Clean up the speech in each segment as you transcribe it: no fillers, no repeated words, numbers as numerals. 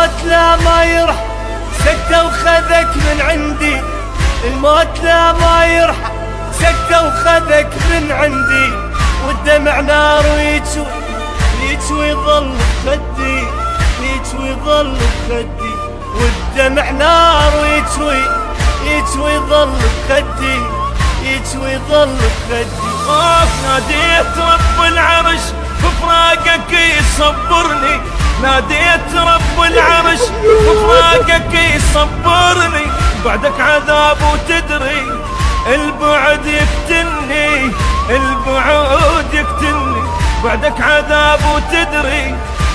الموت لا ما يرحم سكتة وخذك من عندي، الموت لا ما يرحم سكتة وخذك من عندي، والدمع نار ويجوي يجوي ظل بخدي، يجوي ظل بخدي، والدمع نار ويجوي يجوي ظل بخدي، يجوي ظل بخدي. ناديت رب العرش بفراقك يصبرني، ناديت رب العرش بفراقك يصبرني، بعدك عذاب وتدري البعد يقتلني، البعد يقتلني، بعدك عذاب وتدري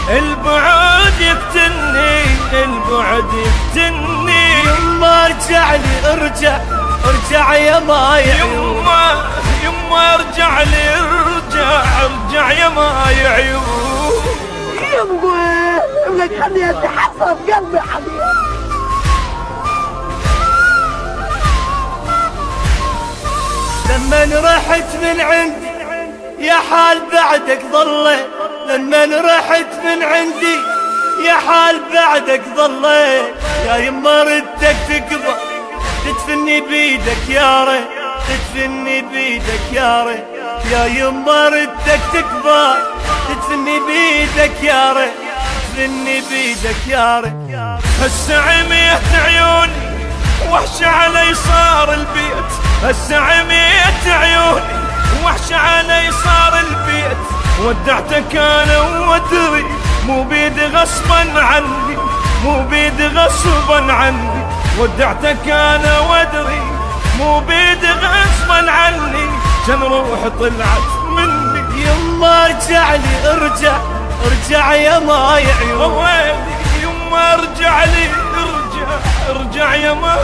البعد يقتلني، البعد يقتلني. يما ارجع لي ارجع ارجع يا ماي عيون، يما ارجع لي ارجع ارجع يا ماي عيون. يما ابنك خليه يتحسر قلبي حبيبي. لما رحت من عندي يا حال بعدك ضليت، لما رحت من عندي يا حال بعدك ضليت، يا يما ردك تقضى تدفني بيدك يا ريت، تدفني بيدك يا ريت، يا يما ردك تقضى تدفني بيدك يا ريت، تدفني بيدك يا ريت. هسه عميت عيوني وحش علي صار البيت، هسه عميت عيوني وحش علي صار البيت، ودعتك انا وادري مو بيدي غصبا عني، مو بيدي غصبا عني، ودعتك انا وادري مو بيدي غصبا عني، كان روح طلعت مني. يما ارجع لي ارجع ارجع يا ماي عيون، ويلي يما ارجع لي ارجع ارجع يا ماي